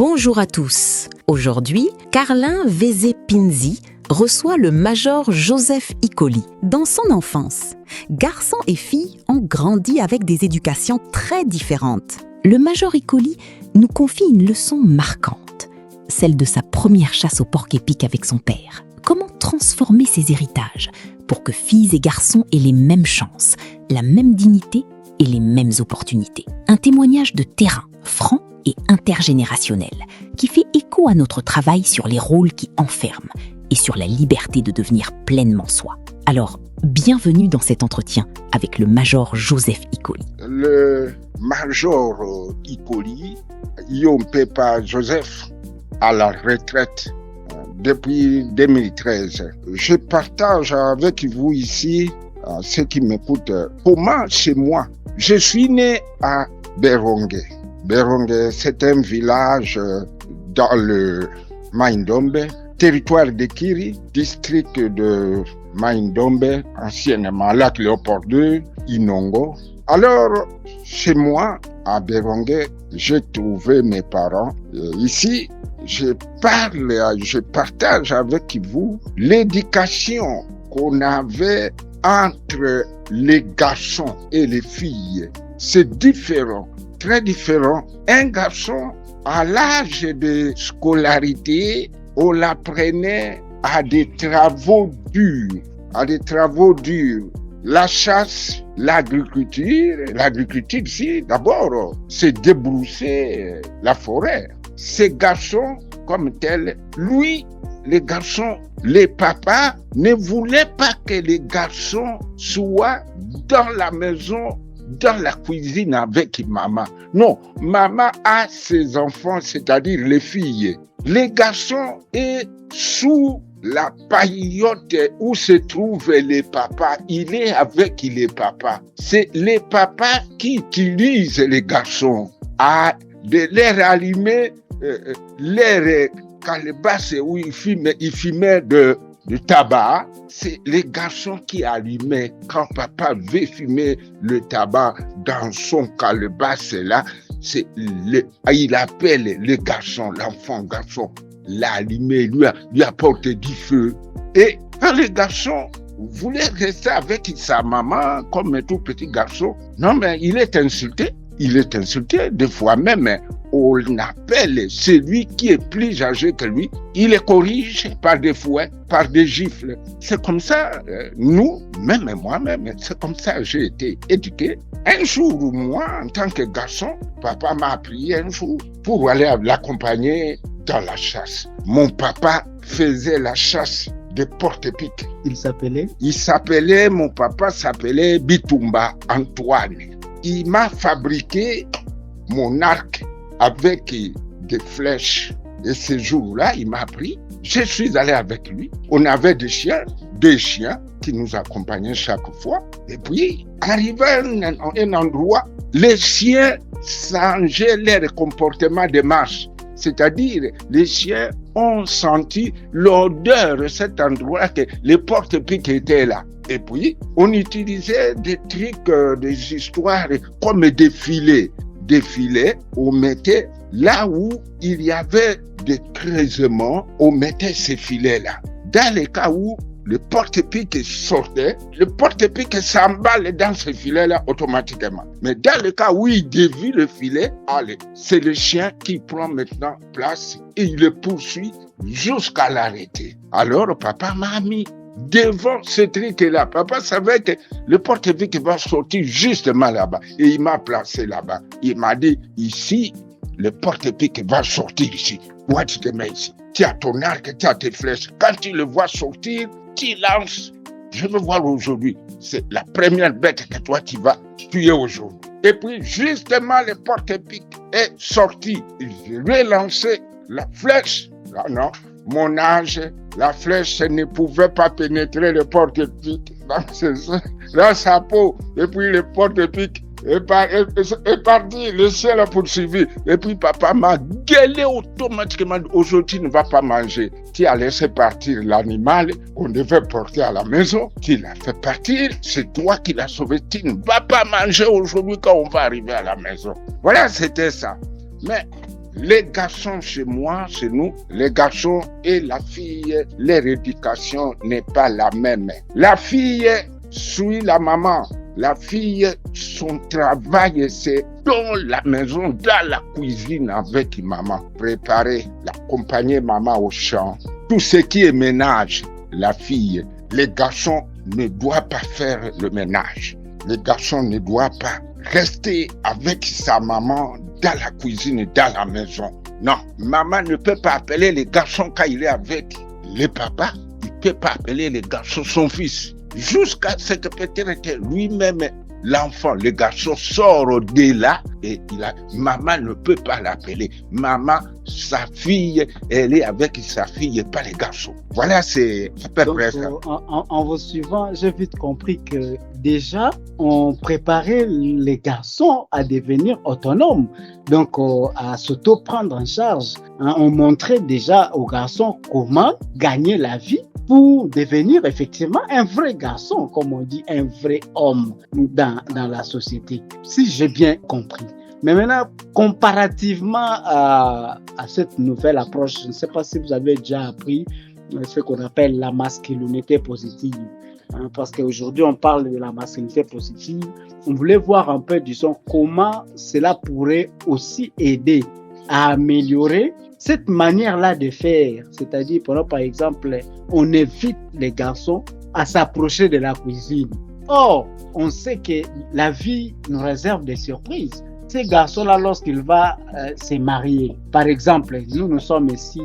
Bonjour à tous. Aujourd'hui, Carlin Vézé-Pinzi reçoit le major Joseph Ikoli. Dans son enfance, garçons et filles ont grandi avec des éducations très différentes. Le major Ikoli nous confie une leçon marquante, celle de sa première chasse au porc-épic avec son père. Comment transformer ses héritages pour que filles et garçons aient les mêmes chances, la même dignité et les mêmes opportunités. Un témoignage de terrain, franc et intergénérationnel, qui fait écho à notre travail sur les rôles qui enferment et sur la liberté de devenir pleinement soi. Alors, bienvenue dans cet entretien avec le major Joseph Ikoli. Le major Ikoli, Yompepa Joseph, à la retraite depuis 2013. Je partage avec vous ici, ceux qui m'écoutent, comment chez moi. Je suis né à Berongue. Berongue, c'est un village dans le Maindombe, territoire de Kiri, district de Maindombe, anciennement Lac Léopold II, Inongo. Alors, chez moi, à Berongue, j'ai trouvé mes parents. Ici, je partage avec vous l'éducation qu'on avait entre les garçons et les filles. C'est différent, très différent. Un garçon, à l'âge de scolarité, on l'apprenait à des travaux durs, La chasse, l'agriculture ici, d'abord, c'est débrousser la forêt. Ces garçons, comme tels, les papas ne voulaient pas que les garçons soient dans la maison, dans la cuisine avec maman. Non, maman a ses enfants, c'est-à-dire les filles. Les garçons est sous la paillote où se trouvent les papas. Il est avec les papas. C'est les papas qui utilisent les garçons à de leur allumer leur calebasse où ils fumaient de tabac. C'est les garçons qui allumaient. Quand papa veut fumer le tabac dans son calebasse là, il appelle le garçon, l'enfant garçon, l'allumer, lui apporte du feu. Et quand le garçon voulait rester avec sa maman comme un tout petit garçon, non mais il est insulté, des fois même. On appelle celui qui est plus âgé que lui, il le corrige par des fouets, par des gifles. C'est comme ça, nous, même moi-même, c'est comme ça que j'ai été éduqué. Un jour, moi, en tant que garçon, papa m'a appris un jour pour aller l'accompagner dans la chasse. Mon papa faisait la chasse de porc-épic. Mon papa s'appelait Bitumba Antoine. Il m'a fabriqué mon arc avec des flèches. Et ce jour-là, il m'a appris. Je suis allé avec lui. On avait deux chiens qui nous accompagnaient chaque fois. Et puis, arrivé à un endroit, les chiens changeaient leur comportement de marche. C'est-à-dire, les chiens ont senti l'odeur de cet endroit que les porc-épic étaient là. Et puis, on utilisait des trucs, des histoires comme des filets. On mettait là où il y avait des creusements, on mettait ces filets-là. Dans les cas où le porc-épic sortait, le porc-épic s'emballe dans ce filet-là automatiquement. Mais dans le cas où il dévie le filet, allez, c'est le chien qui prend maintenant place et il le poursuit jusqu'à l'arrêter. Alors papa m'a mis devant ce truc-là. Papa savait que le porc-épic va sortir justement là-bas. Et il m'a placé là-bas. Il m'a dit, ici, le porc-épic va sortir ici. Toi, tu te mets ici. Tu as ton arc, tu as tes flèches. Quand tu le vois sortir, tu lances. Je veux voir aujourd'hui. C'est la première bête que toi, tu vas tuer aujourd'hui. Et puis, justement, le porc-épic est sorti. J'ai relancé la flèche. Là, non. Mon âge, la flèche ne pouvait pas pénétrer le porc-épic dans sa peau. Et puis le porc-épic est parti, le chien l'a poursuivi. Et puis papa m'a gueulé automatiquement. Aujourd'hui, tu ne vas pas manger. Tu as laissé partir l'animal qu'on devait porter à la maison. Tu l'as fait partir. C'est toi qui l'as sauvé. Tu ne vas pas manger aujourd'hui quand on va arriver à la maison. Voilà, c'était ça. Mais Les garçons chez moi, chez nous, les garçons et la fille, leur éducation n'est pas la même. La fille suit la maman. La fille, son travail, c'est dans la maison, dans la cuisine avec maman. Préparer, accompagner maman au champ. Tout ce qui est ménage, la fille. Les garçons ne doivent pas faire le ménage. Les garçons ne doivent pas rester avec sa maman dans la cuisine, dans la maison. Non, maman ne peut pas appeler les garçons quand il est avec les papas. Il ne peut pas appeler les garçons son fils. Jusqu'à ce que peut-être lui-même, l'enfant, le garçon sort de là et maman ne peut pas l'appeler. Maman, sa fille, elle est avec sa fille et pas les garçons. Voilà, c'est à peu près ça. En vous suivant, j'ai vite compris que déjà, on préparait les garçons à devenir autonomes, donc à s'auto-prendre en charge. On montrait déjà aux garçons comment gagner la vie pour devenir effectivement un vrai garçon, comme on dit, un vrai homme dans la société, si j'ai bien compris. Mais maintenant, comparativement à cette nouvelle approche, je ne sais pas si vous avez déjà appris ce qu'on appelle la masculinité positive. Parce qu'aujourd'hui, on parle de la masculinité positive. On voulait voir un peu, disons, comment cela pourrait aussi aider à améliorer cette manière-là de faire. C'est-à-dire, par exemple, on évite les garçons à s'approcher de la cuisine. Or, on sait que la vie nous réserve des surprises. Ces garçons-là, lorsqu'ils vont se marier, par exemple, nous sommes ici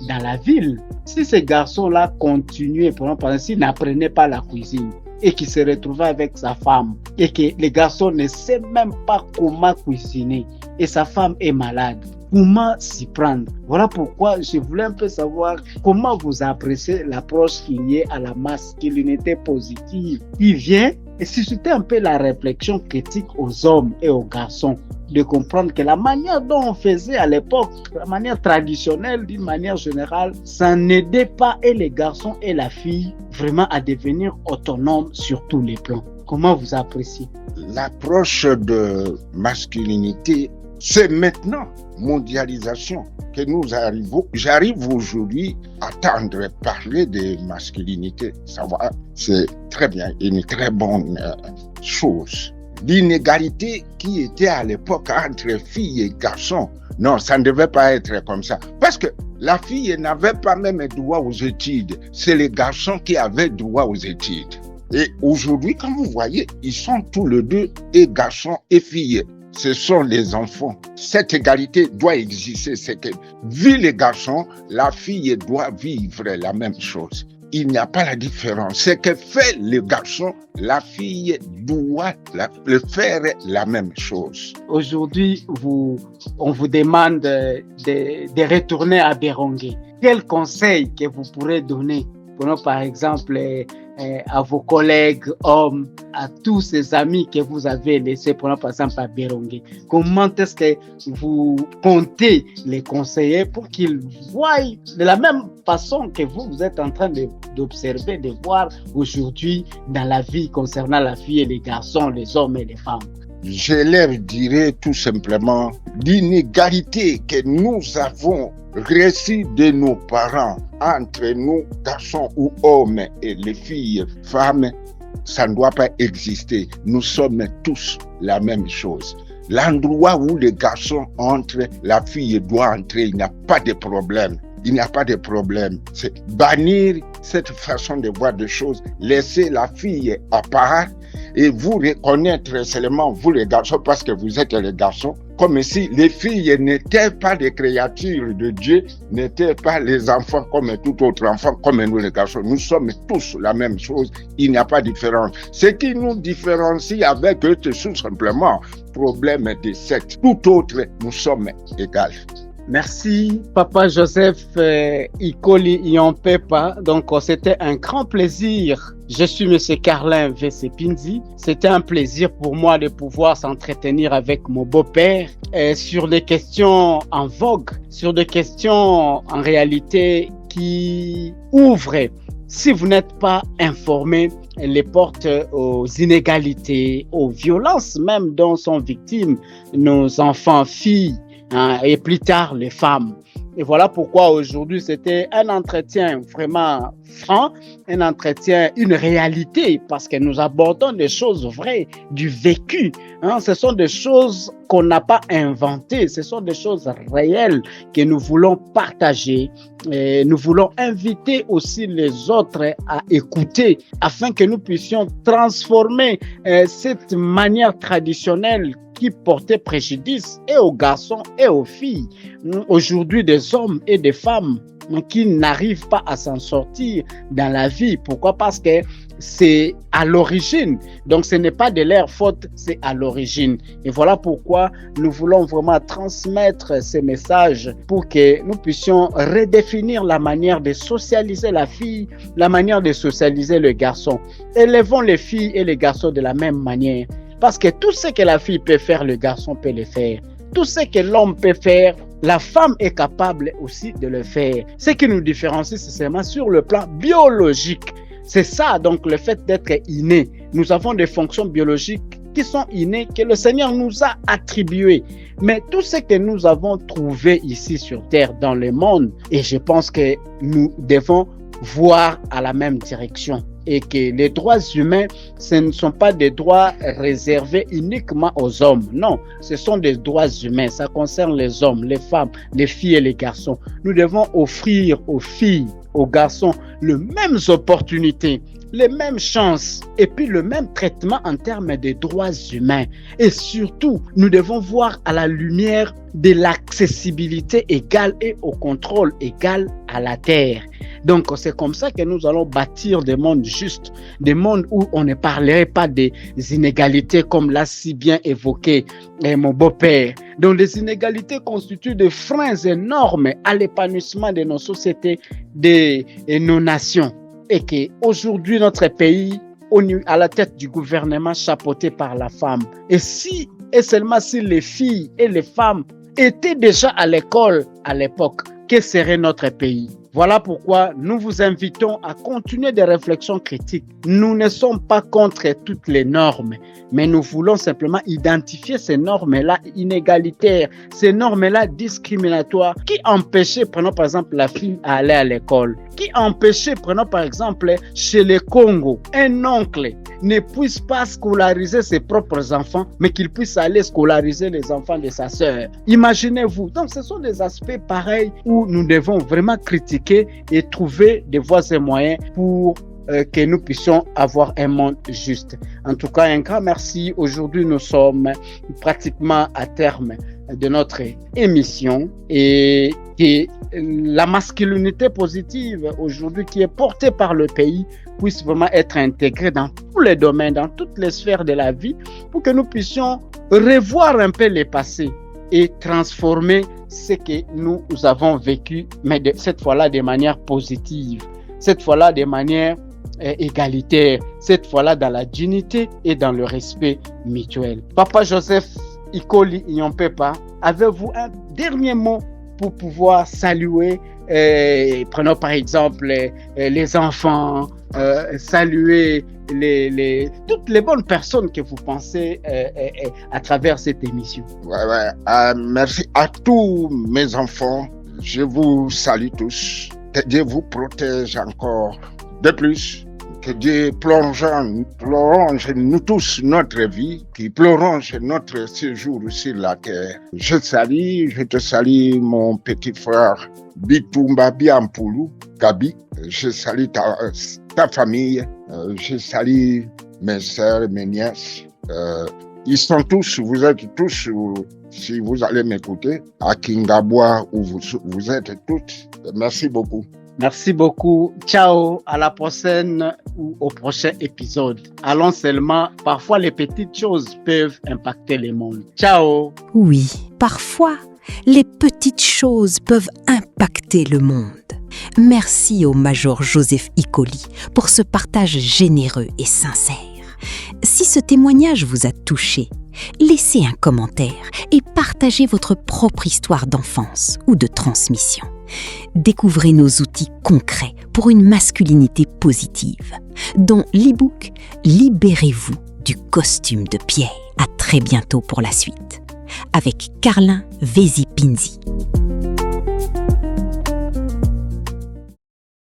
dans la ville. Si ces garçons-là continuaient, par exemple, s'ils n'apprenaient pas la cuisine et qu'ils se retrouvaient avec sa femme et que les garçons ne savent même pas comment cuisiner et sa femme est malade, comment s'y prendre? Voilà pourquoi je voulais un peu savoir comment vous appréciez l'approche qui est à la masculinité positive qui vient et susciter un peu la réflexion critique aux hommes et aux garçons, de comprendre que la manière dont on faisait à l'époque, la manière traditionnelle d'une manière générale, ça n'aidait pas et les garçons et la fille vraiment à devenir autonomes sur tous les plans. Comment vous appréciez? L'approche de masculinité, c'est maintenant, mondialisation, que nous arrivons. J'arrive aujourd'hui à entendre parler de masculinité. Ça va, c'est très bien, une très bonne chose. L'inégalité qui était à l'époque entre filles et garçons, non, ça ne devait pas être comme ça. Parce que la fille n'avait pas même droit aux études. C'est les garçons qui avaient droit aux études. Et aujourd'hui, quand vous voyez, ils sont tous les deux, et garçons et filles. Ce sont les enfants. Cette égalité doit exister. C'est que, vu les garçons, la fille doit vivre la même chose. Il n'y a pas la différence. Ce que fait le garçon, la fille doit faire la même chose. Aujourd'hui, on vous demande de retourner à Bérongué. Quel conseil que vous pourrez donner, par exemple, à vos collègues hommes, à tous ces amis que vous avez laissés, par exemple, à Bérongué? Comment est-ce que vous comptez les conseiller pour qu'ils voient de la même façon que vous êtes en train d'observer, de voir aujourd'hui dans la vie concernant la fille et les garçons, les hommes et les femmes? Je leur dirais tout simplement l'inégalité que nous avons reçue de nos parents entre nous, garçons ou hommes, et les filles, femmes, ça ne doit pas exister. Nous sommes tous la même chose. L'endroit où les garçons entrent, la fille doit entrer, il n'y a pas de problème. Il n'y a pas de problème. C'est bannir cette façon de voir des choses, laisser la fille à part et vous reconnaître seulement, vous les garçons, parce que vous êtes les garçons, comme si les filles n'étaient pas des créatures de Dieu, n'étaient pas les enfants comme tout autre enfant, comme nous les garçons. Nous sommes tous la même chose, il n'y a pas de différence. Ce qui nous différencie avec eux, c'est tout simplement problème de sexe. Tout autre, nous sommes égaux. Merci, Papa Joseph Ikoli Iyompepa. Donc, c'était un grand plaisir. Je suis Monsieur Carlin V.C. Pinzi. C'était un plaisir pour moi de pouvoir s'entretenir avec mon beau-père sur des questions en vogue, sur des questions en réalité qui ouvrent, si vous n'êtes pas informé, les portes aux inégalités, aux violences même dont sont victimes nos enfants, filles, et plus tard les femmes. Et voilà pourquoi aujourd'hui, c'était un entretien vraiment franc, un entretien, une réalité, parce que nous abordons des choses vraies, du vécu. Ce sont des choses qu'on n'a pas inventées, ce sont des choses réelles que nous voulons partager. Et nous voulons inviter aussi les autres à écouter afin que nous puissions transformer cette manière traditionnelle qui portait préjudice et aux garçons et aux filles. Aujourd'hui, des hommes et des femmes qui n'arrivent pas à s'en sortir dans la vie. Pourquoi? Parce que c'est à l'origine. Donc, ce n'est pas de leur faute, c'est à l'origine. Et voilà pourquoi nous voulons vraiment transmettre ces messages pour que nous puissions redéfinir la manière de socialiser la fille, la manière de socialiser le garçon. Élevons les filles et les garçons de la même manière. Parce que tout ce que la fille peut faire, le garçon peut le faire. Tout ce que l'homme peut faire, la femme est capable aussi de le faire. Ce qui nous différencie, c'est seulement sur le plan biologique. C'est ça, donc, le fait d'être inné. Nous avons des fonctions biologiques qui sont innées, que le Seigneur nous a attribuées. Mais tout ce que nous avons trouvé ici sur Terre, dans le monde, et je pense que nous devons voir à la même direction. Et que les droits humains, ce ne sont pas des droits réservés uniquement aux hommes. Non, ce sont des droits humains. Ça concerne les hommes, les femmes, les filles et les garçons. Nous devons offrir aux filles, aux garçons, les mêmes opportunités, les mêmes chances et puis le même traitement en termes de droits humains. Et surtout, nous devons voir à la lumière de l'accessibilité égale et au contrôle égal à la terre. Donc, c'est comme ça que nous allons bâtir des mondes justes, des mondes où on ne parlerait pas des inégalités comme l'a si bien évoqué mon beau-père. Donc, les inégalités constituent des freins énormes à l'épanouissement de nos sociétés, de nos nations. Et qu'aujourd'hui, notre pays, à la tête du gouvernement chapeauté par la femme. Et seulement si les filles et les femmes étaient déjà à l'école à l'époque, que serait notre pays? Voilà pourquoi nous vous invitons à continuer des réflexions critiques. Nous ne sommes pas contre toutes les normes, mais nous voulons simplement identifier ces normes-là inégalitaires, ces normes-là discriminatoires qui empêchaient, prenons par exemple la fille à aller à l'école, qui empêchait, prenons par exemple chez les Congo, un oncle ne puisse pas scolariser ses propres enfants, mais qu'il puisse aller scolariser les enfants de sa sœur. Imaginez-vous. Donc, ce sont des aspects pareils où nous devons vraiment critiquer et trouver des voies et moyens pour que nous puissions avoir un monde juste. En tout cas, un grand merci. Aujourd'hui, nous sommes pratiquement à terme de notre émission et que la masculinité positive aujourd'hui qui est portée par le pays puisse vraiment être intégrée dans tous les domaines, dans toutes les sphères de la vie pour que nous puissions revoir un peu le passé et transformer ce que nous avons vécu, mais cette fois-là de manière positive, cette fois-là de manière égalitaire, cette fois-là dans la dignité et dans le respect mutuel. Papa Joseph Ikoli Inyompepa, avez-vous un dernier mot pour pouvoir saluer, prenons par exemple les enfants, saluer toutes les bonnes personnes que vous pensez à travers cette émission? Merci à tous mes enfants. Je vous salue tous. Que Dieu vous protège encore de plus. Que Dieu plonge nous tous notre vie, qui plonge notre séjour sur la terre. Je te salue mon petit frère Bitumba Biampoulou, Gabi. Je salue ta famille. Je salue mes sœurs, mes nièces. Ils sont tous, vous êtes tous, si vous allez m'écouter, à Kingaboua, où vous êtes toutes. Merci beaucoup. Merci beaucoup. Ciao, à la prochaine ou au prochain épisode. Allons seulement, parfois les petites choses peuvent impacter le monde. Ciao. Oui, parfois, les petites choses peuvent impacter le monde. Merci au Major Joseph Ikoli pour ce partage généreux et sincère. Si ce témoignage vous a touché, laissez un commentaire et partagez votre propre histoire d'enfance ou de transmission. Découvrez nos outils concrets pour une masculinité positive, dont l'e-book « Libérez-vous du costume de pierre ». À très bientôt pour la suite. avec Carlin Vézi-Pinzi.